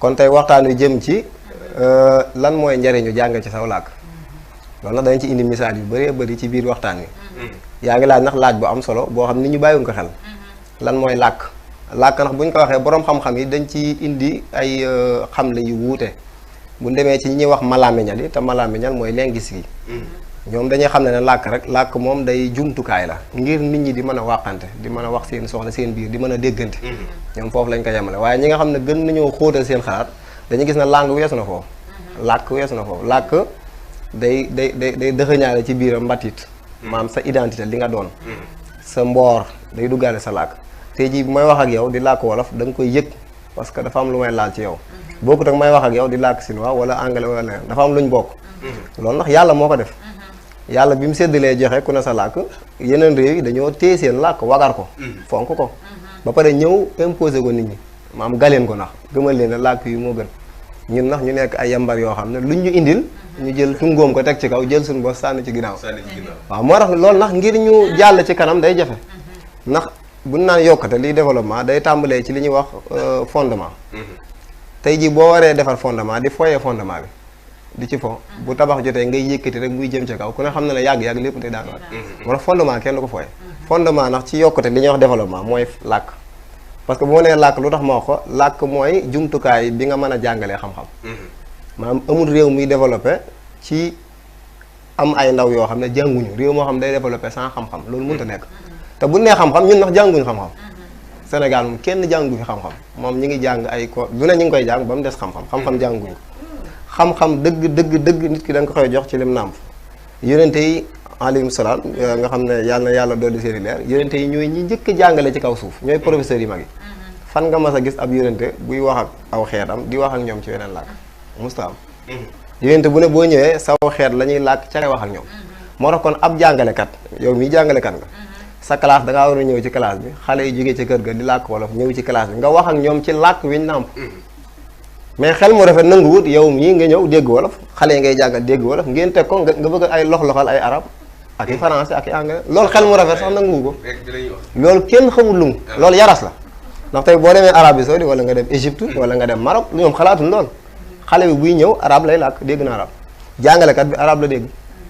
kon tey waxtaan wi jëm ci lan mooy njariñu jàng ci saw làkk loolu nag dañ ci indi misaal yu bëree bëri ci biir waxtaan wi yaa ngi laaj ndax laaj bu am solo boo xam ni ñu bàyyiwuñ ko xel lan mooy làkk làkk ndax bu ñu ko waxee boroom xam-xam yi dañ ci indi ay xamle yu wuute bu ñu demee ci ñi ñuy wax malaamiñal yi te malaamiñal mooy linguiste yi ñoom dañuy xam ne làkk rek làkk moom day jumtukaay la ngir nit ñi di mën a waxante di mën a wax seen soxla seen biir di mën a déggante ñoom foofu lañ ko yemale waaye ñi nga xam ne gën nañoo xóotal seen xalaat dañuy gis ne langue weesu na foofu làkk weesu na foofu làkk day dëxëñaale ci biiram mbatit maam sa identité li nga doon sa mboor day duggaale sa làkk tey jii bu may wax ak yow di làkk wolof da nga koy yëg parce que dafa am lu may laal ci yow bokkut ak may wax ak yow di làkk chinois wala anglais wala leneen dafa am luñ bokk loolu ndax yàlla moo ko def yàlla bi mu séddalee joxe ku ne sa làkk yeneen réew yi dañoo téye seen làkk wagar ko fonk ko ba pare ñëw imposé ko nit ñi maam galeen ko ndax gëmal leen ne làkk yi moo gën ñun nax ñu nekk ay yambar yoo xam ne luñ ñu indil ñu jël tungóom ko teg ci kaw jël suñu bos sànni ci ginnaaw waaw moo tax loolu nax ngir ñu jàll ci kanam day jafe ndax buñ naan yokkate liy développement day tàmbalee ci li ñuy wax fondement tey jii boo waree defar fondement di foyee fondement bi di ci fo bu tabax jotee ngay yëkkati rek muy jëm ca kaw ku ne xam ne la yàgg-yàgg lépp day daan waat moo tax fondement kenn du ko fooye fondement ndax ci yokkute li ñuy wax développement mooy làkk parce que bu ma nee làkk lu tax ma wax ko làkk mooy jumtukaay bi nga mën a jàngalee xam-xam maanaam amul réew muy développé ci am ay ndaw yoo xam ne jànguñu réew moo xam day développé sans xam-xam loolu mënut a nekk te bu nee xam-xam ñun ndax jànguñu xam-xam Sénégal moom kenn jàngu fi xam-xam moom ñi ngi jàng ay ko du ne ñu ngi koy jàng ba mu des xam-xam xam-xam jànguñu xam-xam dëgg nit ki da nga ko koy jox ci lim nàmp yonente yi alayhim salaam nga xam ne yàlla dolli seen i leer yonente yi ñooy ñi njëkk a jàngale ci kaw suuf ñooy professeurs yi mag yi fan nga mas a gis ab yonente buy wax ak aw xeetam di wax ak ñoom ci weneen làkk musta am yonente bu ne boo ñëwee saw xeet la ñuy làkk ca ngay wax ak ñoom moo tax kon ab jàngalekat yow mii jàngalekat nga sa classe da ngaa war a ñëw ci classe bi xale yi jógee ci kër ga di làkk wolof ñëw ci classe bi nga wax ak ñoom ci làkk wiñ nàmp mais xel mu rafet nanguwut yow mii nga ñëw dégg wolof xale yi ngay jàngal dégg wolof ngeen teg ko nga bëgg ay lox-loxal ay arab ak i français ak i anglais loolu xel mu rafet sax nanguwu ko loolu kenn xamul lu mu loolu yaras la ndax tey boo demee Arabie Saoudite wala nga dem Égypte wala nga dem Maroc lu ñoom xalaatuñ lool xale bi buy ñëw arab lay làkk dégg na arab jàngalekat bi arab la dégg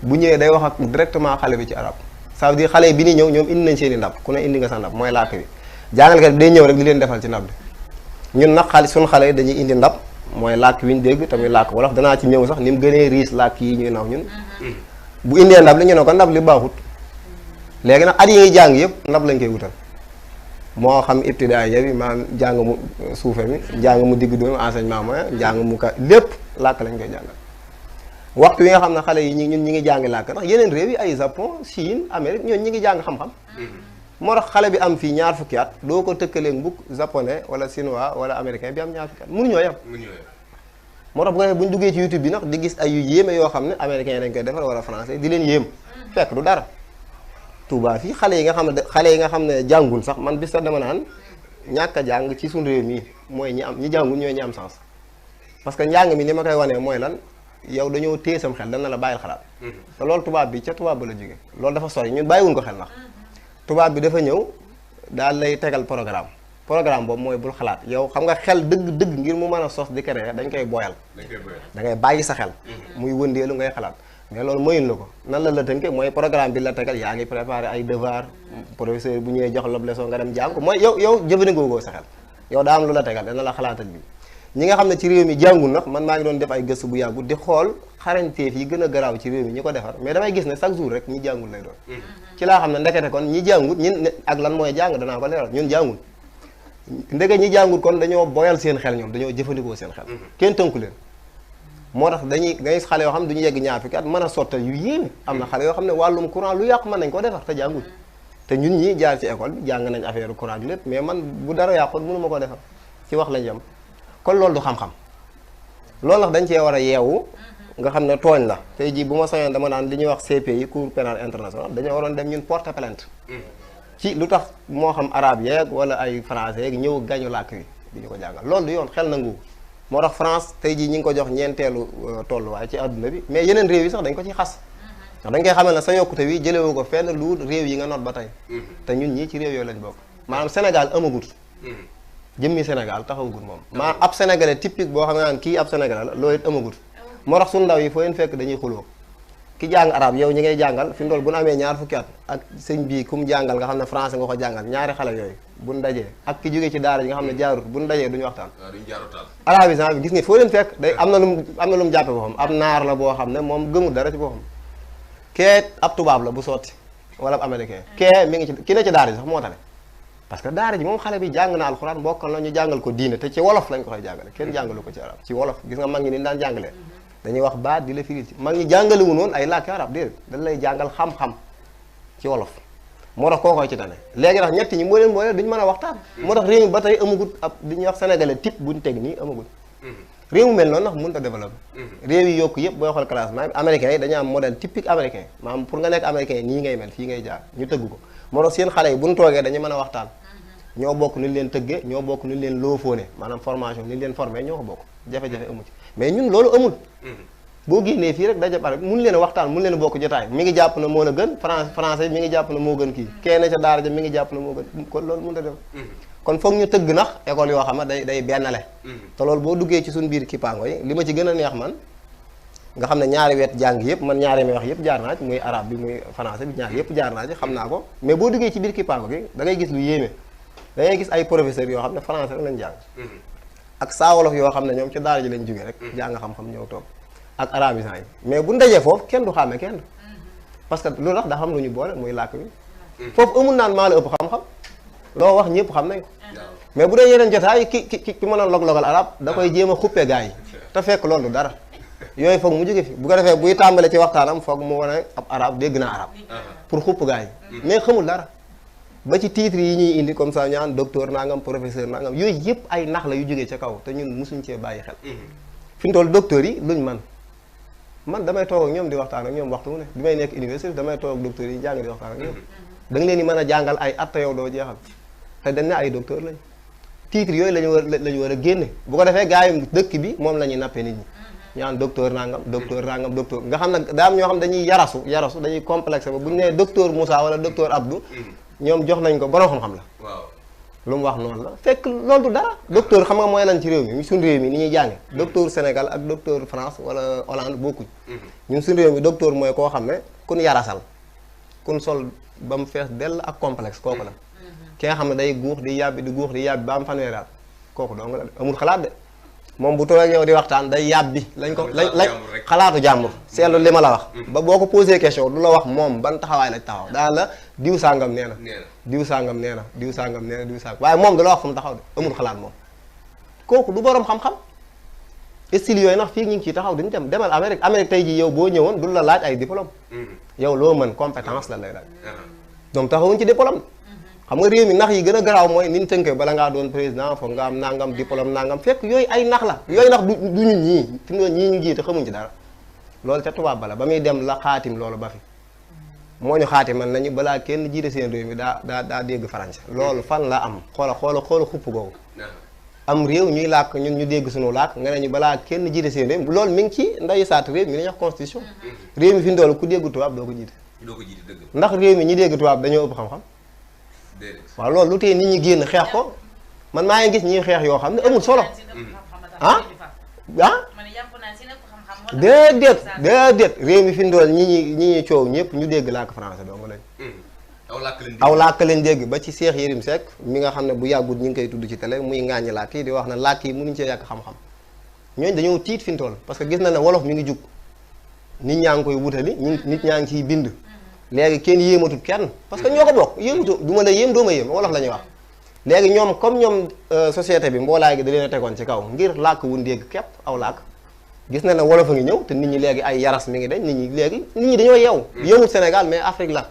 bu ñëwee day wax ak directement xale bi ci arab ça veut dire xale yi bi ni ñëw ñoom indi nañ seen i ndab ku ne indi nga sa ndab mooy làkk bi jàngalekat bi day ñëw rek di leen defal ci ndab bi ñun nag suñu xale yi dañuy indi ndab mooy làkk wi ñu dégg tamit làkk wolof danaa ci ñëw sax ni mu gënee riis làkk yi ñuy naw ñun bu indee ndab li ñu ne ko ndab li baaxut léegi nag at yi ngay jàng yëpp ndab lañ koy wutal moo xam ibtidaaya bi maanaam jàng mu suufe mi jàng mu digg doomu enseignement moyen jàng mu ka lépp làkk lañ koy jàngal waxtu wi nga xam ne xale yi ñun ñi ngi jàngi làkk ndax yeneen réew yi ay Japon Chine Amérique ñoon ñi ngi jàng xam-xam moo tax xale bi am fii ñaar fukki at doo ko tëkkalee mbukk japonais wala chinois wala américain bi am ñaar fukki at mënuñoo yem moo tax bu ko defee bu ñu duggee ci YouTube bi nag di gis ay yu yéeme yoo xam ne américain dañ koy defar wala français di leen yéem fekk du dara Touba fii xale yi nga xam ne jàngul sax man bis sax dama naan ñàkk a jàng ci suñu réew mi mooy ñi jàngul ñooy ñi am sens parce que njàng mi li ma koy wanee mooy lan yow dañoo téye sam xel dana la bàyyil xalaat te loolu tubaab bi ca tubaab ba la jóge loolu dafa sori ñun bàyyiwuñ ko xel ndax tubaab bi dafa ñëw daal lay tegal programme boobu mooy bul xalaat yow xam nga xel dëgg ngir mu mën a sos di créer dañ koy booyal da ngay bàyyi sa xel muy wëndeelu ngay xalaat mais loolu mayul la ko nan la tënke mooy programme bi la tegal yaa ngi préparé ay devoir professeur bu ñëwee jox la leçon nga dem jàng ko mooy yow jëfandikoo ko sa xel yow daa am lu la tegal dana la xalaatal bi ñi nga xam ne ci réew mi jàngul nag man maa ngi doon def ay gëstu bu yàggu di xool xarañteef yi gën a garaaw ci réew mi ñi ko defar mais damay gis ne chaque jour rek ñi jàngul lay doon ci laa xam ne ndekete kon ñi jàngut ñun ak lan mooy jàng danaa ko leeral ñun jàngul ndeke ñi jàngut kon dañoo boyal seen xel ñoom dañoo jëfandikoo seen xel kenn tënku leen moo tax dañuy ngay xale yoo xam ne duñu yegg ñaar fukki at mën a sottal yu yéeme am na xale yoo xam ne wàllum courant lu yàqu mën nañ ko defar te jànguñ te ñun ñi jaar ci école bi jàng nañ affaire courant bi lépp mais man bu dara yàqoon mënu ma ko defar ci wax lañ yem kon loolu du xam-xam loolu nag dañ cee war a yeewu nga xam ne tooñ la tey jii bu ma soñoon dama naan li ñuy wax CPI Cour pénal international dañoo waroon dem ñun porter plainte ci lu tax moo xam arabe yeeg wala ay français yeeg ñëw gañu làkk wi di ñu ko jàngal loolu du yoon xel nangu moo tax France tey jii ñi ngi ko jox ñeenteelu tolluwaay ci àdduna bi mais yeneen réew yi sax dañ ko ci xas ndax dañ koy xamal ne sa yokkute wi jëlewu ko fenn lu réew yi nga noot ba tey te ñun ñii ci réew yooyu lañ bokk maanaam Sénégal amagut jëmmi Sénégal taxawagul moom maa ab sénégalais typique boo xam ne naan kii ab sénégalais la loolu it amagut moo tax suñu ndaw yi foo leen fekk dañuy xuloo ki jàng arab yow ñi ngay jàngal fi ndool bu nu amee ñaar fukki at ak sëñ bii kum jàngal nga xam ne français nga ko jàngal ñaari xale yooyu buñ dajee ak ki jógee ci daara ji nga xam ne jaarut buñ dajee duñu waxtaan arabisant bi gis nga foo leen fekk day am na lu mu jàppe boppam ab naar la boo xam ne moom gëmul dara ci boppam kee ab tubaab la bu sotti wala ab américain kee mi ngi ci ki ne ci daara ji sax moo tane parce que daara ji moom xale bi jàng na alxuraan bokkal na ñu jàngal ko diine te ci wolof lañ ko koy jàngale kenn jàngalu ko ci arab ci wolof gis nga mag ñi ni daan jàngalee dañuy wax baat di la firi ci mag ñi jàngalewu noonu ay làkki arab déedéet dañ lay jàngal xam-xam ci wolof moo tax koo koy ci tane léegi nag ñett ñi moo leen boole duñu mën a waxtaan moo tax réew mi ba tey amagut ab li ñuy wax sénégalais type buñ teg nii amagut réew mu mel noonu ndax mënut a développé réew yi yokk yëpp booy xool classement bi américains yi dañu am modèle typique américain maanaam pour nga nekk américain yi nii ngay mel fii ngay jaar ñu tëgg ko moo tax seen xale yi buñ toogee dañu mën a waxtaan ñoo bokk ni leen tëggee ñoo bokk ni leen loofoone maanaam formation ni leen formé ñoo ko bokk jafe-jafe amu ci mais ñun loolu amul boo génnee fii rek daje pare mun leen a waxtaan mun leen a bokk jotaay mi ngi jàpp na moo la gën français mi ngi jàpp na moo gën kii kenn ca daara ja mi ngi jàpp na moo gën kon loolu mënut a def kon foog ñu tëgg nax école yoo xam ne day bennale te loolu boo duggee ci suñu biir kippaango yi li ma ci gën a neex man nga xam ne ñaari wet jàng yëpp man ñaari may wax yëpp jaar naa ci muy arabe bi muy français bi ñaari yëpp jaar naa ci xam naa ko mais boo duggee ci biir kippaango gi da ngay gis lu yéeme da ngay gis ay professeurs yoo xam ne français rek lañ jàng ak saa wolof yoo xam ne ñoom ci daara ji lañ jógee rek jàng xam-xam ñëw toog ak arabisant yi mais bu ndajee foofu kenn du xàmme kenn parce que loolu tax dafa am lu ñu boole muy làkk bi foofu amul naan maa la ëpp xam-xam loo wax ñëpp xam nañ ko mais bu dee yeneen jotaay ki mën a log-logal arab da koy jéem a xuppe gars yi te fekk loolu dara yooyu foog mu jóge fi bu ko defee buy tàmbale ci waxtaanam foog mu wane ab arab dégg naa arab pour xupp gars yi mais xamul dara ba ci titre yi ñuy indi comme ça ñaan docteur nangam professeur nangam yooyu yëpp ay nax la yu jógee ca kaw te ñun mosuñ cee bàyyi xel fi mu toll docteur yi luñ man damay toog ak ñoom di waxtaan ak ñoom waxtu mu ne bi may nekk université damay toog ak docteur yi jàng di waxtaan ak ñoom da nga leen di mën a jàngal ay at yow doo jeexal te dañ ne ay docteur lañ titre yooyu lañu war a génne bu ko defee gars yi dëkk bi moom la ñuy nappee nit ñi ñaan docteur nangam docteur nga xam ne daa am ñoo xam dañuy yarasu dañuy complexe ba bu ñu nee docteur Moussa wala docteur Abdou ñoom jox nañ ko borom xam-xam la waaw lu mu wax noonu la fekk loolu du dara docteur xam nga mooy lan ci réew mi suñu réew mi ni ñuy jànge docteur Sénégal ak docteur France wala Hollande bokkuñ ñun suñu réew mi docteur mooy koo xam ne kun yarasal kun sol ba mu fees dell ak complexe kooku la ki nga xam ne day guux di yàbbi ba am fanweeri at kooku dong la amul xalaat de moom bu toogee yow di waxtaan day yàbbi lañ xalaatu jàmbur seetlu li ma la wax ba boo ko posé question du la wax moom ban taxawaay lañ taxaw daal la diw sàngam nee na diw sàngam nee na diw sàngam nee na diw sàngam waaye moom du la wax fu mu taxaw de amul xalaat moom kooku du boroom xam-xam style yooyu nag fii ñu ngi ciy taxaw duñu dem demal Amérique tey ji yow boo ñëwoon du la laaj ay diplôme yow loo mën compétence la lay laaj donc taxawuñ ci diplôme xam nga réew mi nax yi gën a garaaw mooy ni ñu tënkee bala ngaa doon président foog nga am nangam diplôme nangam fekk yooyu ay nax la yooyu nax du ñun ñii fi mu ñii ñu jiite xamuñ ci dara loolu ca tubaab bala ba muy dem la xaatim loolu ba fi moo ñu xaatimal nañu balaa kenn jiite seen réew mi daa dégg français loolu fan la am xoola xupp googu am réew ñuy làkk ñun ñu dégg suñu làkk nga ne ñu balaa kenn jiite seen réew loolu mi ngi ci ndayu saat réew mi la ñuy wax constitution réew mi fi ndoolu ku dégg tubaab doo ko jiite ndax réew mi ñi dégg tubaab dañoo ëpp xam-xam waaw loolu lu tee nit ñi génn xeex ko man maa ngi gis ñuy xeex yoo xam ne amul solo déedéet réew mi fi ndool ñi coow ñëpp ñu dégg làkk français dong lañ aw làkk leen dégg ba ci Cheikh Yérim Seck mi nga xam ne bu yàggut ñu ngi koy tudd ci télé muy ŋàññi làkk yi di wax na làkk yi mënuñ cee yàq xam-xam ñooñu dañoo tiit fi ndool parce que gis na ne wolof mi ngi jug nit ñaa ngi koy wutali nit ñaa ngi ciy bind léegi kenn yéematut kenn parce que ñoo ko bokk yéematu du ma la yéem doo ma yéem wolof la ñuy wax léegi ñoom comme ñoom société bi mboolaay gi da leen a tegoon ci kaw ngir làkk wu dégg képp aw làkk gis na ne wolof a ngi ñëw te nit ñi léegi ay yaras mi ngi dañ nit ñi dañoo yeew yëmut Sénégal mais Afrique la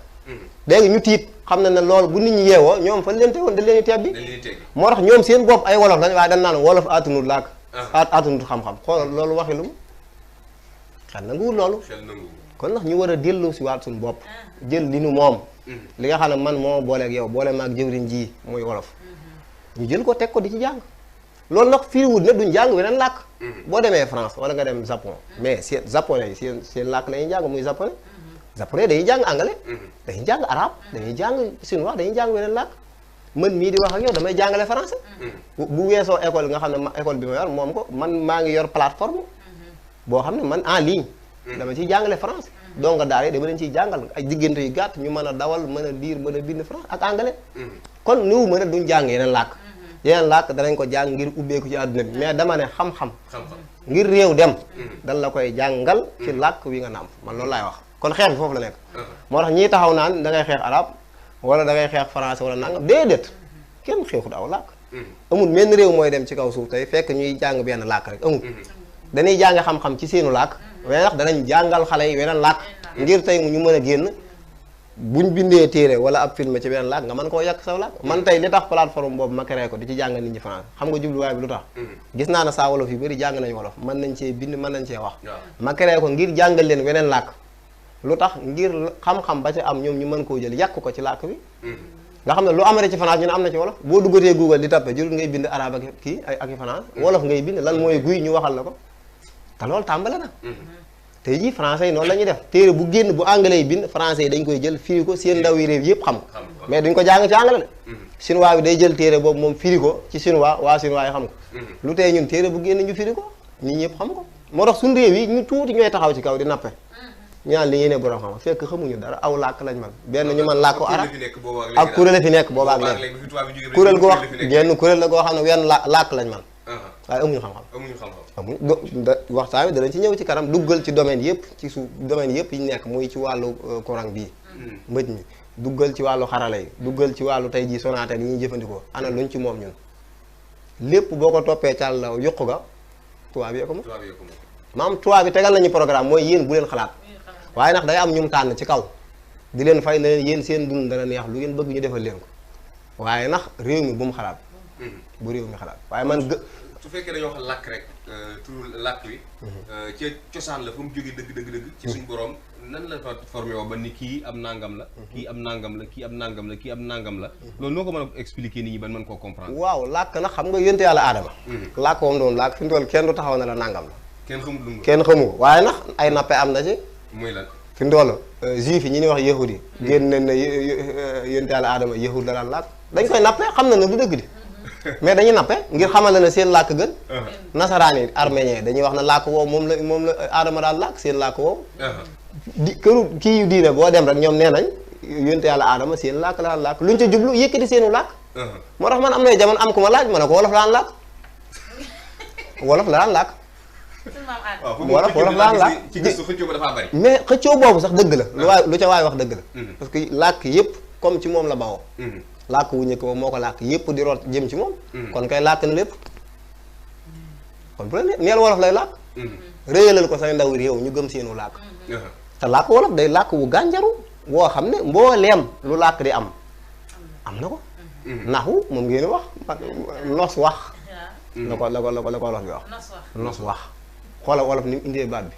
léegi ñu tiit xam na ne loolu bu nit ñi yeewoo ñoom fan leen tegoon dañ leen tebbi moo tax ñoom seen bopp ay wolof lañ waaye dañ naan wolof atunut làkk atunut xam-xam xoolal loolu waxi lu mu xel nanguwul loolu kon ndax ñu war a dellu si waat suñu bopp jël li nu moom li nga xam ne man moo booleeg yow boole maag jëwriñ ji muy wolof ñu jël ko teg ko di ci jàng loolu nag firiwut ne duñ jàng weneen làkk boo demee France wala nga dem Japon mais seen japonais yi seen làkk la ñuy jàng muy japonais dañuy jàng anglais dañuy jàng arabe dañuy jàng chinois dañuy jàng weneen làkk man mii di wax ak yow damay jàngale français. bu weesoo école nga xam ne école bi ma yor moom ko man maa ngi yor plateforme boo xam ne man en ligne dama ciy jàngale français donc daal yi dama leen ciy jàngal ay diggante yu gàtt ñu mën a dawal mën a lire mën a bind français ak anglais kon niwu mën a duñ jàng yeneen làkk yeneen làkk danañ ko jàng ngir ubbeeku ci àdduna bi mais dama ne xam-xam ngir réew dem dañ la koy jàngal ci làkk wi nga nàmp man loolu laay wax kon xeex bi foofu la nekk moo tax ñii taxaw naan da ngay xeex arab wala da ngay xeex français wala nangam déedéet kenn xeexut aw làkk amul menn réew mooy dem ci kaw suuf tey fekk ñuy jàng benn làkk rek amul dañuy jàng xam-xam ci seenu làkk waaye ndax danañ jàngal xale yi weneen làkk ngir tey ñu mën a génn buñ bindee téere wala ab film ci beneen làkk nga mën koo yàq saw làkk man tey li tax plateforme boobu ma créé ko di ci jàngal nit ñi français xam nga jubluwaay bi lu tax gis naa ne saa wolof yu bëri jàng nañ wolof mën nañ cee bind mën nañ cee wax ma créé ko ngir jàngal leen weneen làkk lu tax ngir xam-xam ba ci am ñoom ñu mën koo jël yàq ko ci làkk bi nga xam ne lu amare ci France ñu ne am na ci wolof boo duggatee Google di tappe jurul ngay bind arabe ak kii ak i France wolof ngay bind lan mooy guy ñu waxal la ko te loolu tàmbale na tey jii français yi noonu la ñuy def téere bu génn bu anglais yi bind français yi dañ koy jël firi ko seen ndaw yi réew yëpp xam ko mais duñ ko jàng ci anglais de chinois bi day jël téere boobu moom firi ko ci chinois waa chinois yi xam ko lu tey ñun téere bu génn ñu firi ko nit ñëpp xam ko moo tax suñu réew yi ñu tuuti ñooy taxaw ci kaw di nappe ñu naan li ñuy ne borom xam fekk xamuñu dara aw làkk lañ man benn ñu mën làkku arab ak kuréel fi nekk booba ak léegi kuréel gu wax genn kuréel la goo xam ne wenn làkk lañ man waaye amuñu xam-xam amuñ waxtaan bi danañ ci ñëw ci kanam duggal ci domaine yëpp ci suuf domaine yëpp yi nekk muy ci wàllu courant bii mbëj mi duggal ci wàllu xarala yi duggal ci wàllu tey jii Sonatel yi ñuy jëfandikoo ana luñ ci moom ñun lépp boo ko toppee càll la yuqu ga tubaab yi ko moom maam tubaab bi tegal nañu programme mooy yéen bu leen xalaat waaye ndax day am ñum tànn ci kaw di leen fay na leen yéen seen dund dana neex lu ngeen bëgg ñu defal leen ko waaye ndax réew mi bu mu xalaat bu réew mi xalaat waaye man su fekkee dañoo wax làkk rek turu làkk wi ci cosaan la fu mu jógee dëgg ci suñ borom nan la fa formé woo ba ni kii am nangam la kii am nangam la kii am nangam la kii am nangam la loolu noo ko mën a expliquer nit ñi ban mën koo comprendre waaw làkk nag xam nga yonte yàlla aadama làkk moom doon làkk fi mu toll kenn du taxaw na la nangam la kenn xamu ko waaye nag ay nappe am na ci muy lan fi mu toll juif yi ñi ñuy wax yahudi yi génn nañ ne yonte yàlla aadama yahud la daan làkk dañ koy nappe xam na ne du dëgg di mais dañuy nappe ngir xamal la ne seen làkk gën nasaraan yi arménien dañuy wax ne làkk woowu moom la aadama daal làkk seen làkk woowu di këru kii yu diine boo dem rek ñoom nee nañ yonte yàlla aadama seen làkk la daan làkk luñ ca jublu yëkkati seenu làkk moo tax man am na jamono am ku ma laaj ma ne ko wolof la daan làkk wolof la daan làkk wolof la daan làkk ci gëstu xëccoo ba dafa bari mais xëccoo boobu sax dëgg la lu ca waay wax dëgg la parce que làkk yëpp comme ci moom la bawoo làkk wu njëkk moo ko làkk yëpp di root jëm ci moom kon kay làkk na lépp kon bu la neel wolof lay làkk réyalal ko say ndaw réew ñu gëm seenu làkk te làkk wolof day làkk wu gànjaru woo xam ne mbooleem lu làkk di am na ko naxu moom ngeen wax nos wax la ko wolof bi wax nos wax xoola wolof ni mu indee baat bi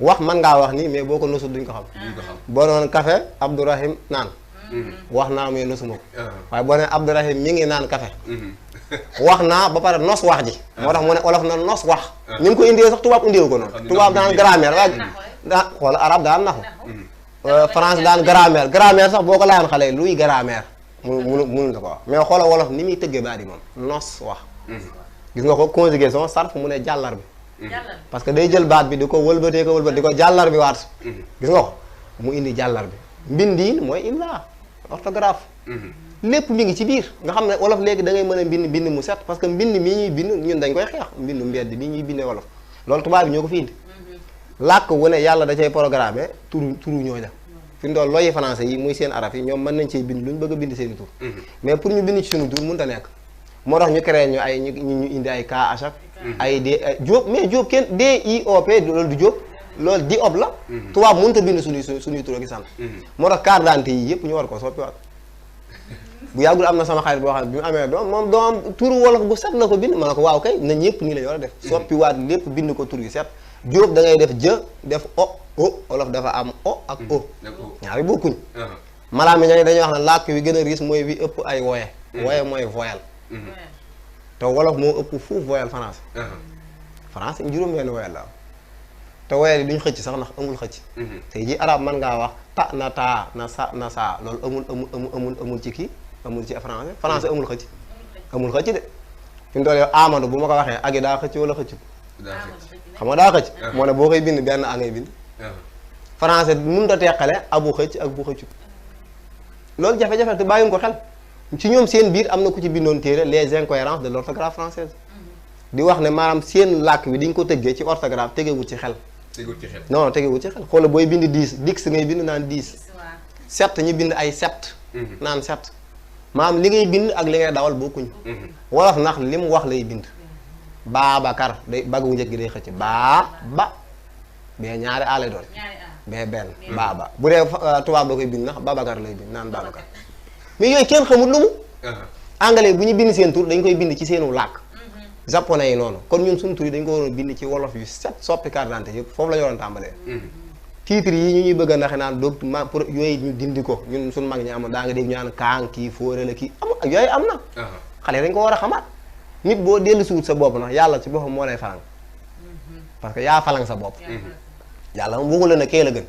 wax man ngaa wax nii mais boo ko nosul duñ ko xam boo noon café Abdourahim naan wax naa mais nosuma ko waaye boo ne Abdourahim mi ngi naan café wax naa ba pare nos wax ji moo tax mu ne olof na nos wax ni mu ko indee sax tubaab indee ko noonu tubaab daan grammaire waaye daa xoola arab daan naxu France daan grammaire sax boo ko laayoon xale yi luy grammaire mënuñ la ko wax mais xoola wolof ni muy tëggee baat yi moom nos wax gis nga ko conjugaison sarf mu ne jàllar bi parce que day jël baat bi di ko wëlbatee ko di ko jàllar bi waat gis nga ko mu indi jàllar bi mbindiin mooy imla orthographe lépp mi ngi ci biir nga xam ne wolof léegi da ngay mën a bind mu set parce que mbind mii ñuy bind ñun dañ koy xeex mbindu mbedd bi ñuy bindee wolof loolu tubaab bi ñoo ko fi indi làkk wu ne yàlla da cay programmé turu ñooña fi mu doon looyi français yi muy seen araf yi ñoom mën nañ cee bind lu ñu bëgg a bind seen i tur mais pour ñu bind ci suñu tur mënut a nekk moo tax ñu créé ñu ay ñu indi ay cas à chaque ay Diop mais Diop kenn DIOP loolu du Diop loolu Diop la tubaab mënut a bind suñuy tur ak sant moo tax carte d'identité yi yëpp ñu war ko soppiwaat bu yàggul am na sama xarit boo xam ne bi mu amee doom moom doom turu wolof bu set la ko bind ma ne ko waaw kay na ñëpp nii la ñu war a def soppiwaat lépp bind ko tur yu set Diop da ngay def jë def o wolof dafa am o ak o ñaari bokkuñ malaam mi dañuy wax ne làkk wi gën a riis mooy wi ëpp ay woye mooy voyelle te wolof moo ëpp fuuf voyelle français français juróom-benn woyal la am te woyal yi duñ xëcc sax ndax amul xëcc tey ji arab mën ngaa wax ta na taa na sa na saa loolu amul ci kii amul ci français amul xëcc amul xëcc de fi mu toll yow Amadou bu ma ko waxee agi daa xëcc wala xëccut xam nga daa xëcc moo ne boo koy bind benn a ngay bind français mënut a teqale abu xëcc ak bu xëccut loolu jafe-jafe te bàyyiwuñ ko xel ci ñoom seen biir am na ku ci bindoon téere les incohérences de l'orthographe française di wax ne maanaam seen làkk bi diñ ko tëggee ci orthographe tegewul ci xel non tegewul ci xel xoola booy bind 10 dix ngay bind naan 10 7 ñu bind ay 7 naan 7 maanaam li ngay bind ak li ngay dawal bokkuñ wolof ndax li mu wax lay bind Babacar day baggu njëkk gi day xëcc ba bee ñaari aale doon bee benn baaba bu dee tubaab da koy bind ndax Babacar lay bind naan Babacar mais yooyu kenn xamul lu mu anglais bu ñu bind seen tur dañ koy bind ci seenu làkk japonais yi noonu kon ñun suñu tur yi dañ ko waroon bind ci wolof yu set soppi carte d'identité yëpp foofu la ñu waroon tàmbalee titre yi ñu ñuy bëgg a naxe naan doog ma pour yooyu ñu dindi ko ñun suñu mag ñi amoon daa nga dégg ñu naan kaang kii fóore la kii am yooyu am na xale dañ ko war a xamaat nit boo dellu siwut sa bopp ndax yàlla ci boppam moo lay falang parce que yaa falang sa bopp yàlla moom waxu la ne kee la gën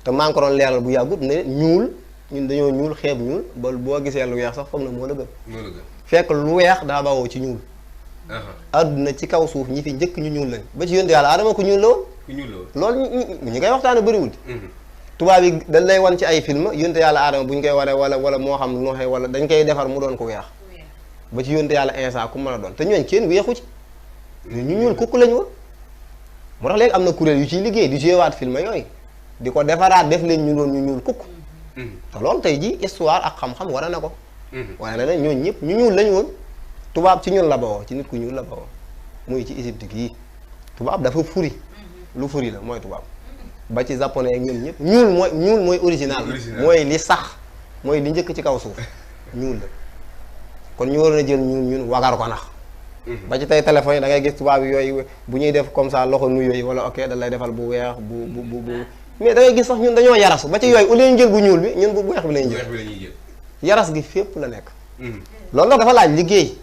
te maa ngi ko doon leeral bu yàggut ne ñuul ñun dañoo ñuul xeeb ñuul ba boo gisee lu weex sax foog na moo la gën fekk lu weex daa bawoo ci ñuul àdduna ci kaw suuf ñi fi njëkk ñu ñuul lañ ba ci yonte yàlla Adama ko ñuul la woon loolu ñi koy waxtaane bëriwul tubaab yi dañ lay wan ci ay film yonte yàlla Adama bu ñu koy waree wala moo xam nooxee wala dañ koy defar mu doon ko weex ba ci yonte yàlla Insa ku mën a doon te ñooñ kenn weexu ci ñu ñuul kukk lañu woon moo tax léegi am na kuréel yu ciy liggéey di joué waat film yooyu di ko defaraat def leen ñu doon ñu ñuul kukk te loolu tey ji histoire ak xam-xam war na ko waaye na ne ñooñ ñëpp ñu ñuul lañu woon tubaab ci ñun la bawoo ci nit ku ñuul la bawoo muy ci Égypte gii tubaab dafa furi lu furi la mooy tubaab ba ci japonais ak ñoom ñëpp ñuul mooy original mooy li sax mooy li njëkk ci kaw suuf ñuul la kon ñu waroon a jël ñun wagar ko nax ba ci tey téléphone yi da ngay gis tubaab yi yooyu bu ñuy def comme ça loxo nuyu yooyu wala ok da lay defal bu weex bu mais da ngay gis sax ñun dañoo yaras ba ci yooyu au lieu ñu jël bu ñuul bi ñun bu weex bi lañu jël yaras gi fépp la nekk loolu nag dafa laaj liggéey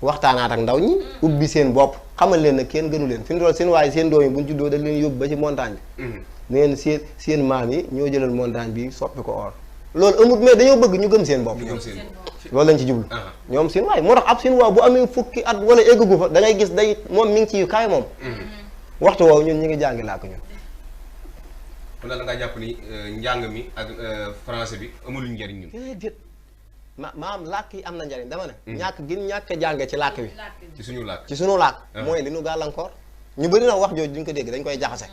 waxtaanaat ak ndaw ñi ubbi seen bopp xamal leen ne kenn gënu leen fi mu toll seen waaye seen doom yi bu ñu juddoo dañ leen yóbbu ba ci montagne bi neen seen maam yi ñoo jëlal montagne bi soppi ko or loolu amut mais dañoo bëgg ñu gëm seen bopp loolu lañ ci jublu ñoom seen waay moo tax ab seen waa bu amee fukki at wala eggu fa da ngay gis day moom mi ngi ci kaay moom waxtu woowu ñun ñu ngi jàngi làkk ñun kon daal da ngaa jàpp ni njàng mi ak français bi amuluñ njariñ ñun déedéet maam làkk yi am na njariñ dama ne ñàkk gin ñàkk a jànge ci làkk bi ci suñu làkk ci suñu làkk mooy li ñu gàllankoor ñu bëri na wax jooju duñ ko dégg dañ koy jaxase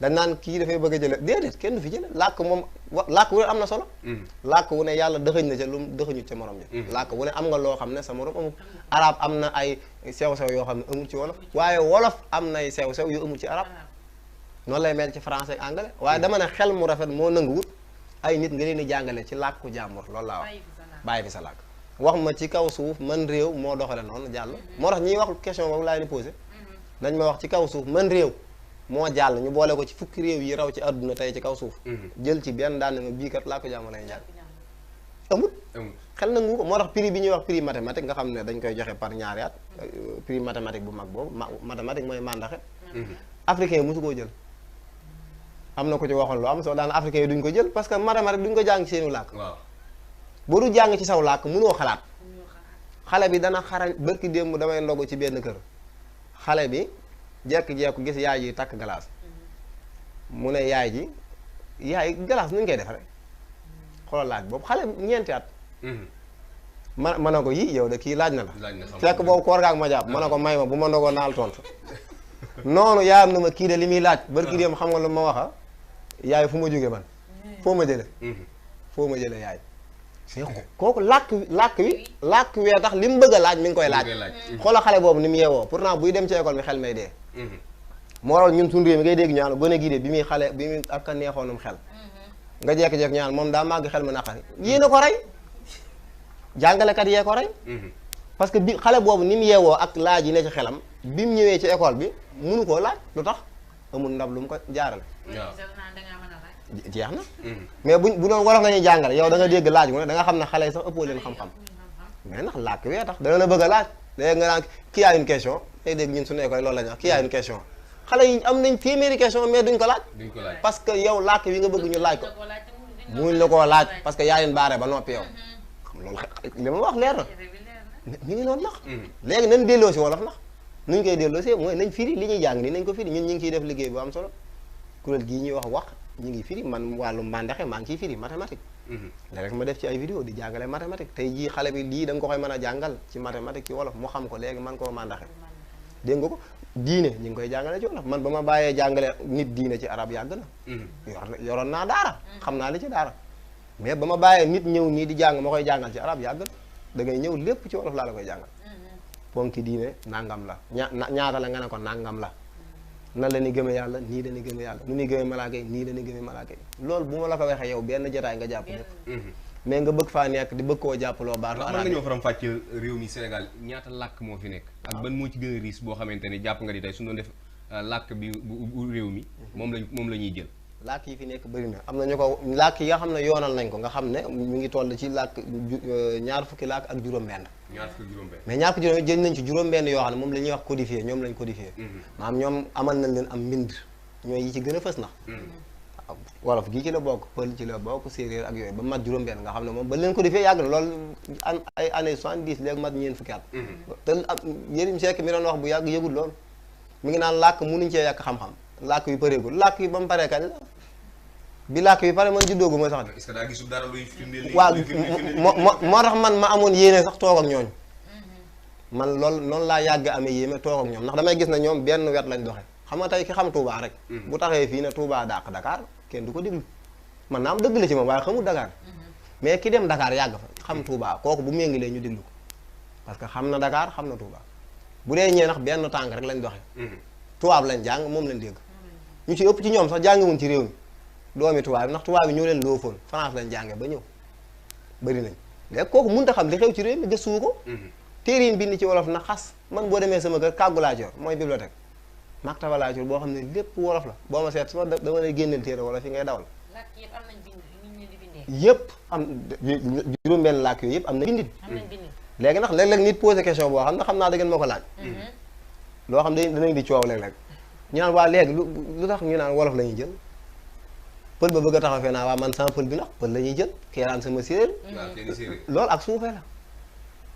dañ naan kii dafay bëgg a jële déedéet kenn du fi jële làkk moom làkk wu ne am na solo làkk wu ne yàlla dëxëñ na ca lu mu dëxëñut ca morom ja làkk wu ne am nga loo xam ne sa morom amul arab am na ay sew-sew yoo xam ne amul ci wolof waaye wolof am nay sew-sew yu amul ci arab noonu lay mel ci français ak anglais waaye dama ne xel mu rafet moo nanguwut ay nit nga leen di jàngale ci làkku jàmbur loolu laa wax bàyyi fi sa làkk wax ma ci kaw suuf man réew moo doxale noonu jàll moo tax ñiy wax question boobu laa ni posé dañ ma wax ci kaw suuf man réew moo jàll ñu boole ko ci fukki réew yi raw ci àdduna tey ci kaw suuf jël ci benn daan ne ma bii kat làkku jàmbur lay jàng amut xel nangu ko moo tax prix bi ñuy wax prix mathématique nga xam ne dañ koy joxe par ñaari at prix mathématique bu mag boobu mathématique mooy mandaxe africain yi mosu koo jël am na ko ci waxoon lu am soo daan africain yi duñ ko jël parce que mathématique duñ ko jàng ci seenu làkk boo du jàng ci saw làkk mënoo xalaat xale bi dana xarañ bërki démb damay ndogu ci benn kër xale bi jekk-jekku gis yaay ji takk galaas mu ne yaay galaas nu ñu koy defaree xoolal laaj boobu xale ñeenti at ma ne ko yi yow de kii laaj na la fekk boobu koor gaak ma jàpp ma ne ko may ma bu ma ndogoo naal tontu noonu yaayam na ma kii de li muy laaj bërki démb xam nga lu ma waxa yaay fu ma jóge man foo ma jële yaay kooku làkk wi tax li mu bëgg a laaj mi ngi koy laaj xoola xale boobu ni mu yeewoo pourtant buy dem ci école mi xel may dee moo waral ñun suñu réew mi ngay dégg ñaan gone gii de bi muy ak a neexoonum xel nga jekk-jekk ñaan moom daa màgg xel ma naqari yéen a ko rey jàngalekat yee ko rey parce que bi xale boobu ni mu yeewoo ak laaj yi ne ci xelam bi mu ñëwee ci école bi munu koo laaj lu tax amul ndab lu mu ko jaarale jeex na mais bu doon wolof la ñuy jàngale yow da nga dégg laaj mu ne da nga xam ne xale yi sax ëppoo leen xam-xam mais ndax làkk wee tax dana la bëgg a laaj léegi nga naan qui a une question day dégg ñun suñu école loolu la ñu wax qui a une question xale yi am nañ téeméeri question mais duñ ko laaj parce que yow làkk wi nga bëgg ñu laaj ko muñ la koo laaj parce que yaa leen baare ba noppi yow loolu li ma wax leer na mi ngi noonu nax léegi nañ delloo si wolof nax nuñ koy delloo si mooy nañ firi li ñuy jàng nii nañ ko firi ñun ñu ngi ciy def liggéey bu am solo kuréel gii ñuy wax ñu ngi firi man wàllu mbandaxe maa ngi ciy firi mathématique léegi ma def ci ay vidéo di jàngale mathématique tey jii xale bi lii da nga ko koy mën a jàngal ci mathématique ci wolof mu xam ko léegi man koo mbandaxe dégg nga ko diine ñu ngi koy jàngale ci wolof man ba ma bàyyee jàngale nit diine ci arab yàgg na yoroon naa daara xam naa li ci daara mais ba ma bàyyee nit ñëw nii di jàng ma koy jàngal ci arab yàgg na da ngay ñëw lépp ci wolof laa la koy jàngal ponki diine nangam la ñaata la nga ne ko nangam la nan la ni gëme yàlla nii la ni gëme yàlla nu ni gëme malaaka yi nii la ni gëme malaaka yi loolu bu ma la ko waxee yow benn jotaay nga jàpp lépp mais nga bëgg faa nekk di bëgg koo jàppaloo baatu arabe nga ñoo faram fàcc réew mi Sénégal ñaata làkk moo fi nekk ak ban moo ci gën a riis boo xamante ni jàpp nga di tey su doon def làkk bi bu réew mi moom la ñuy jël làkk yi fi nekk bëri na am na ñu ko làkk yi nga xam ne yoonal nañ ko nga xam ne ñu ngi toll ci làkk ñaar fukki làkk ak juróom-benn mais ñaar fukki juróom jël nañ ci juróom-benn yoo xam ne moom la ñuy wax codifié ñoom lañ codifié maanaam ñoom amal nañ leen am mbind ñooy yi ci gën a fës na wolof gii ci la bokk pël ci la bokk séeréer ak yooyu ba mat juróom-benn nga xam ne moom ba leen codifié yàgg na loolu ay années 70 léegi mat ñeen fukki at te Yérim Seck mi doon wax bu yàgg yëgul loolu mi ngi naan làkk mënuñ cee yàq xam-xam làkk yu pareegul làkk yi ba mu paree kañ la bi làkk yi pare man juddoogu ma sax est-ce que daa gisul dara luy firndeel waaw moo tax man ma amoon yéene sax toog ak ñooñu man loolu noonu laa yàgg amee yéene toog ak ñoom ndax damay gis ne ñoom benn wet lañ doxe xam nga tey ki xam Touba rek bu taxee fii ne Touba dàq Dakar kenn du ko déglu man naa am dëgg la ci moom waaye xamul Dakar mais ki dem Dakar yàgg fa xam Touba kooku bu méngalee ñu déglu ko parce que xam na Dakar xam na Touba bu dee ñee nax benn tànk rek lañ doxe tubaab lañ jàng moom lañ dégg ñu ci ëpp ci ñoom sax jàngiwuñ ci réew mi doomi tubaab bi ndax tubaab bi ñoo leen loofoon France lañ jànge ba ñëw bëri nañ léegi kooku mënut a xam li xew ci réew mi gëstuwu ko téere yi bind ci wolof na xas man boo demee sama kër kàggu laa yor mooy bibliothèque maktaba laa yor boo xam ne lépp wolof la boo ma seet su ma dama lay génneel téere wolof yi ngay dawal yëpp am juróom-benn làkk yooyu yëpp am na bindit léegi ndax léeg-léeg nit posé question boo xam ne xam naa da ngeen ma ko laaj loo xam ne danañ di coow léeg-léeg ñu naan waa léegi lu tax ñu naan wolof la ñuy jël pël ba bëgg a taxaw fee naa waa man sama pël bi ndax pël la ñuy jël kii naan sama séeréer loolu ak suufee la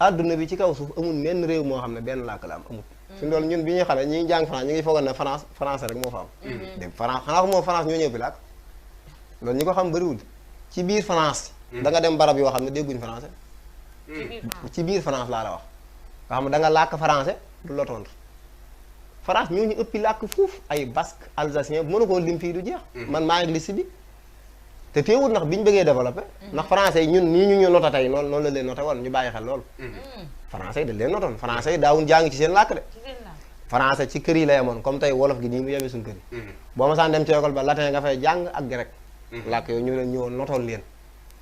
adduna bi ci kaw suuf amul menn réew moo xam ne benn làkk la am amul fi mu doon ñun bi ñuy xale ñi ngi jàng France ñu ngi foogoon ne France français rek moo fa am dégg France xanaa moo France ñoo ñëw bi làkk loolu ñi ko xam bëriwul ci biir France da nga dem barab yoo xam ne dégguñ français ci biir France laa la wax nga xam ne da nga làkk français du la tontu France ñoo ñu ëppi làkk fuuf ay basque alsacien mënu koo lim fii du jeex man maa ngi liste bi te teewul ndax bi ñu bëggee développé ndax français yi ñun nii ñu nota tey noonu la leen noté woon ñu bàyyi xel loolu français yi dañ leen notoon français yi daawuñ jàng ci seen làkk de français ci kër yi la yemoon comme tey wolof gi nii mu yemee suñ kër yi boo ma saan dem ci école ba latin nga fay jàng ak grec làkk yooyu ñu leen ñëwoon notoon leen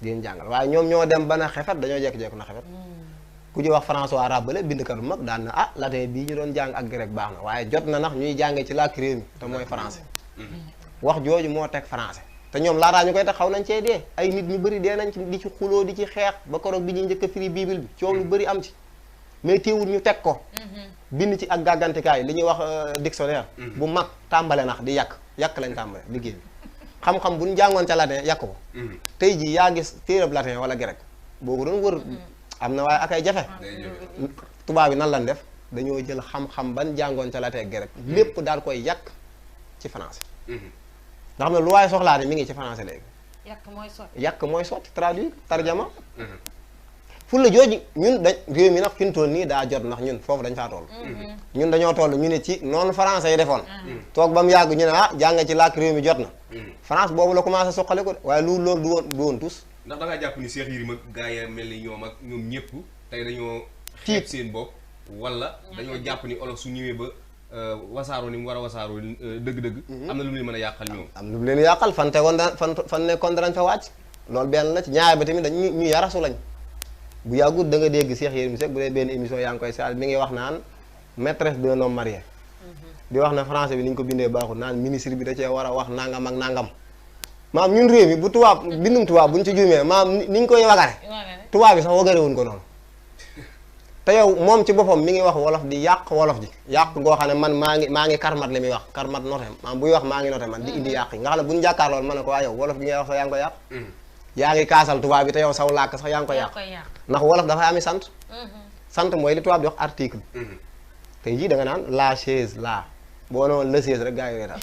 di leen jàngal waaye ñoom ñoo dem ba na xefet dañoo jekk-jekku na xefet ku ñu wax François Rabelais bindkat bu mag daan na ah latin bii ñu doon jàng ak grec baax na waaye jot na nax ñuy jàngee ci làkk réew mi te mooy français wax jooju moo teg français te ñoom laataa ñu koy teg xaw nañ cee dee ay nit ñu bëri dee nañ ci di ci xuloo di ci xeex ba koroog bi ñuy njëkk a firi bible bi coow lu bëri am ci mais teewul ñu teg ko bind ci ak gàggantikaay li ñuy wax dictionnaire bu mag tàmbale nax di yàq lañ tàmbale liggéey bi xam-xam bu ñu jàngoon ca latin yàq ko tey jii yaa gis téereb latin wala grec boo ko doon wër am na waaye ak ay jafe tubaab bi nan lan def dañoo jël xam-xam ban jàngoon ca latin grec lépp daal koy yàq ci français nga xam ne lu waaye soxlaa ne mi ngi ci français léegi yàq mooy sotti traduire tarjama fu la jooju ñun dañ réew mi nag fi mu toll nii daa jot ndax ñun foofu dañ faa toll ñun dañoo toll ñu ne ci noonu français yi defoon toog ba mu yàgg ñu ne ah jàng ci làkk réew mi jot na France boobu la commencé soqale ko de waaye loolu du woon tous ndax da ngaa jàpp ni Cheikh Yérim ak gars yi mel ni ñoom ak ñoom ñëpp tey dañoo xeeb seen bopp wala dañoo jàpp ni olof su ñëwee ba wasaaroo ni mu war a wasaaroo dëgg-dëgg am na lu mu leen mën a yàqal ñoom am lu mu leen yàqal fan tegoon daan fan nekkoon danañ fa wàcc loolu benn la ci ñaar ba tamit dañ ñu yarasu lañ bu yàggut da nga dégg Cheikh Yérim Seck bu dee benn émission yaa ngi koy saal mi ngi wax naan maîtresse d'un homme marié di wax na français bi ni ñu ko bindee baaxul naan ministre bi da cee war a wax nangam ak nangam maam ñun réew mi bu tubaab bindum tubaab buñ ci juumee maam ni ñu koy wagare tubaab bi sax wagare wuñ ko noonu te yow moom ci boppam mi ngi wax wolof di yàq wolof ji yàq goo xam ne man maa ngi karmat li muy wax karmat noté maam buy wax maa ngi noté man di indi yàq yi nga xam ne buñu jàkkaar loolu man ne ko waa yow wolof gi ngay wax sax yaa ngi ko yàq yaa ngi kaasal tubaab bi te yow saw làkk sax yaa ngi koy yàq ndax wolof dafa ami sant sant mooy li tubaab di wax article tey jii da nga naan la chaise la boo noonu le chaise rek gaa yi reetaan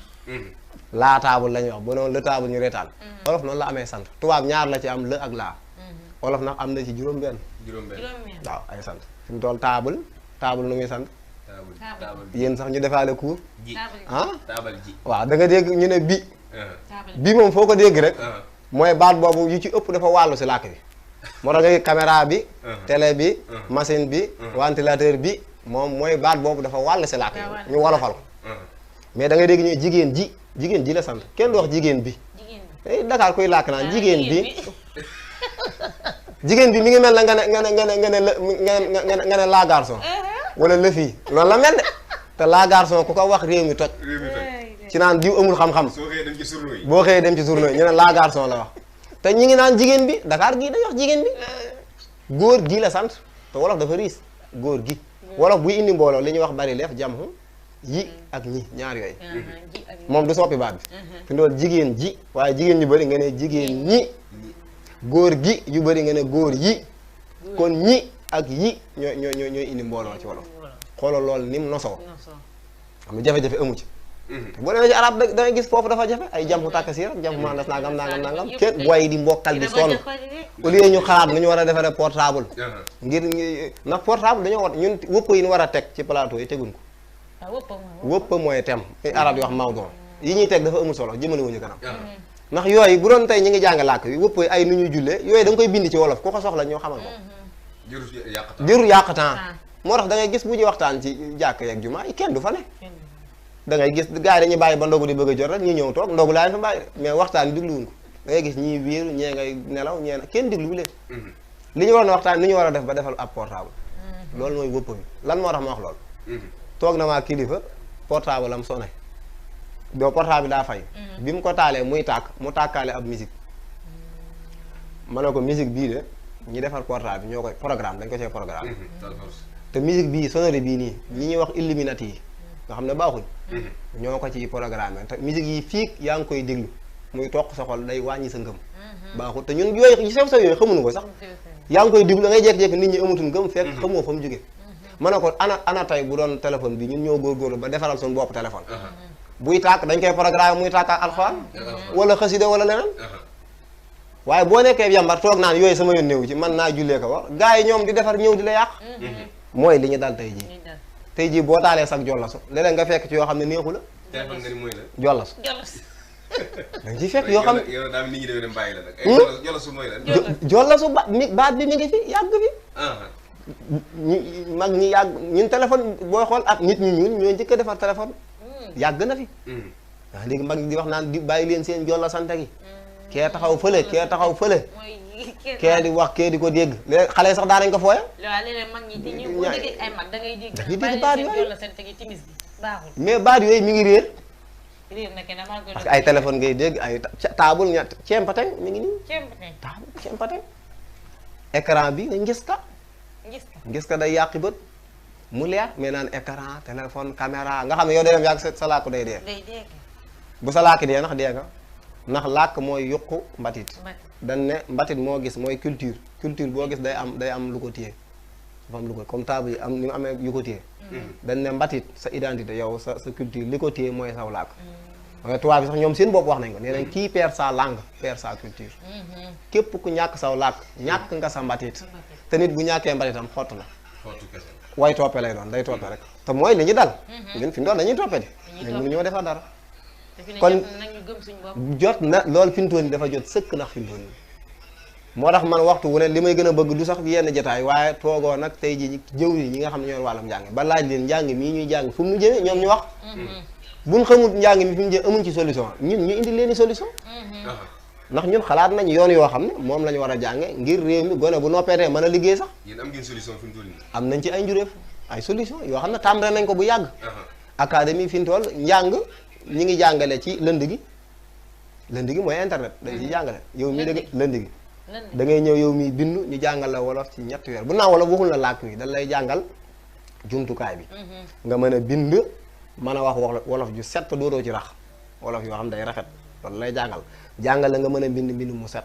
la table la ñuy wax boo noonu le table ñu reetaan wolof noonu la amee sant tubaab ñaar la ci am le ak laa wolof nag am na ci juróom-benn waaw ay sant fi mu toll table nu muy sant yéen sax ñu defaale cours ah waaw da nga dégg ñu ne bi moom foo ko dégg rek mooy baat boobu yu ci ëpp dafa wàllu si làkk bi moo tax nga caméra bi télé bi machine bi ventilateur bi moom mooy baat boobu dafa wàll si làkk bi ñu wolofal ko mais da ngay dégg ñu jigéen ji la sant kenn du wax jigéen bi Dakar kuy làkk naan jigéen bi mi ngi mel na nga ne la garçon wala le fille loolu la mel de te la garçon ku ko wax réew mi toj ci naan diw amul xam-xam boo xëyee dem ci journaux yi ñu ne la garçon la wax te ñi ngi naan jigéen bi Dakar gii dañuy wax jigéen bi góor gi la sant te wolof dafa riis góor gi wolof buy indi mbooloo li ñuy wax bari leef jam yi ak ñi ñaar yooyu moom du soppi baat bi fi ndool jigéen ji waaye jigéen ñu bëri nga ne jigéen ñi góor gi yu bëri nga ne góor yi kon ñi ak yi ñooy indi mbooloo ci wolof xoolal loolu ni mu nosoo xam jafe-jafe amu ci boo demee ci arab da ngay gis foofu dafa jafe ay jam tàkk si rek jam mandas nangam kenn booy di mbokkal di sonn au lieu ñu xalaat nu ñu war a defaree portable ngir ndax portable dañoo war ñun wëpp yi ñu war a teg ci plateau yi teguñ ko wëpp mooy thème arab yi wax mawdon yi ñuy teg dafa amul solo jëmale wuñu kanam ndax yooyu bu doon tey ñi ngi jàng làkk yi wëpp ay nu ñuy jullee yooyu da nga koy bind ci wolof ku ko soxla ñoo xamal ko jërul yàq temps moo tax da ngay gis bu ñu waxtaan ci jàkk yeeg jumaa yi kenn du fa ne da ngay gis gars yi dañuy bàyyi ba ndogu di bëgg a jot rek ñu ñëw toog ndogu laa fa bàyyi mais waxtaan bi digluwuñ ko da ngay gis ñii wéeru ñee ngay nelaw ñee kenn diglu leen li ñu waroon waxtaan ni ñu war a def ba defal ab portable loolu mooy wëpp bi lan moo tax ma wax loolu toog na maa kilifa portable am sonné doo portable bi daa fay bi mu ko taalee muy tàkk mu tàkkaale ab musique ma ne ko musique bii de ñi defar portable bi ñoo koy programme dañ ko cee programme te musique bii sonnerie bii nii ñi ñuy wax illuminati yi nga xam ne baaxuñ ñoo ko ci programme te musique yi fii yaa ngi koy déglu muy toq sa xol day wàññi sa ngëm baaxul te ñun yooyu sew yooyu xamuñu ko sax yaa ngi koy déglu da ngay jékki-jékki nit ñi amatuñ ngëm fekk xamoo fa mu jóge ma ne ko ana tey bu doon téléphone bi ñun ñoo góorgóorlu ba defaral suñu bopp téléphone buy tàkk dañ koy programme muy tàkk ak alxuraan wala xasida wala leneen waaye boo nekkee yambar toog naan yooyu sama yoon néew ci man naa jullee ko wax gars yi ñoom di defar ñëw di la yàq mooy li ñu dal tey jii boo taalee sax jollasu léeg-léeg nga fekk ci yoo xam ne neexu la téléphone nga ni mooy la jollasu da nga ciy fekk yoo xam yow daal nit ñi dem bàyyi la nag jollasu mooy la jollasu baat bi mi ngi fi yàgg fi mag ñi yàgg ñun téléphone booy xool ak nit ñi ñun ñoo njëkk a defar téléphone yàgg na fi waaw léegi mag ñi di wax naan di bàyyi leen seen jolla sante gi kee taxaw fële kee taxaw fële kee di wax kee di ko dégg léegi xale yi sax daa nañ ko fooya léeg-léeg mag ñi te ñu boo déggee ay mag da ngay dégg baat yooyu baaxul mais baat yooyu mi ngi réer réer na kenn maa parce que ay téléphone ngay dégg ay taabul ñett ceempateng mi ngi nii taabul ceempateng écran bi nga ngis ka day yàqi bët mu leer mais naan écran téléphone caméra nga xam ne yow day dem yàgg sa làkk day dee bu sa làkk dee ndax dee nga ndax làkk mooy yuqu mbatit dañ ne mbatit moo gis mooy culture boo gis day am lu ko téye dafa am lu ko comme table yi am ni mu amee yu ko téye dañ ne mbatit sa identité yow sa culture li ko téye mooy saw làkk waaye tubaab bi sax ñoom seen bopp wax nañ ko nee nañ kii perd sa langue perd sa culture képp ku ñàkk saw làkk ñàkk nga sa mbatit te nit bu ñàkkee mbatitam xott la way toppe lay doon day toppe rek te mooy li ñu dal ñun fi mu doon dañuy toppe di mais mënu ñoo defar dara kon jot na loolu fi mu toll nii dafa jot sëkk ndax fi mu toll nii moo tax man waxtu wu ne li may gën a bëgg du sax yenn jotaay waaye toogoo nag tey ji jëw yi ñi nga xam ne ñoo wàllum njàng ba laaj leen njàng mii ñuy jàng fu mu nu jëmee ñoom ñu wax buñ xamul njàng mi fi mu jëm amuñ ci solution ñun ñu indi leen i solution ndax ñun xalaat nañ yoon yoo xam ne moom la ñu war a jànge ngir réew mi gone bu noppeetee mën a liggéey sax yéen am ngeen solution fi mu toll nii am nañ ci ay njuréef ay solution yoo xam ne tàmbale nañ ko bu yàgg académie fi mu toll njàng ñi ngi jàngale ci lënd gi mooy internet dañ ci jàngale yow mii dëgg lënd gi da ngay ñëw yow mii bindu ñu jàngal la wolof ci ñetti weer bu naa wolof waxul na làkk wi dañ lay jàngal jumtukaay bi nga mën a bind mën a wax wolof ju set dootoo ci rax wolof yoo xam day rafet loolu lay jàngal la nga mën a mbind mu set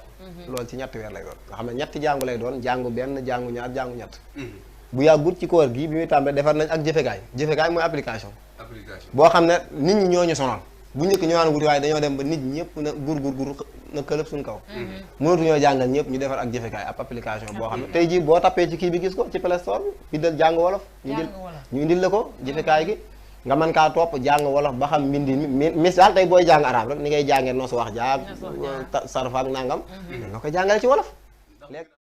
loolu ci ñetti weer lay doon nga xam ne ñetti jàngu lay doon jàngu benn jàngu ñaar jàngu ñett bu yàggut ci koor gi bi muy tàmbee defar nañ ak jëfekaay mooy application boo xam ne nit ñi ñooñu sonal bu njëkk ñu naan wuti waaye dañoo dem ba nit ñi ñëpp na gur na këlëb suñ kaw mënatu ñoo jàngal ñëpp ñu defar ak jëfekaay ab application boo xam ne tey jii boo tappee ci kii bi gis ko ci Play Store bi bindal jàng wolof ñu indil la ko jëfekaay gi nga mën kaa topp jàng wolof ba xam mbindi mi misaal tey booy jàng arab rek ni ngay jàngee nos wax jaag sarfa ak nangam nga ko jàngale ci wolof léegi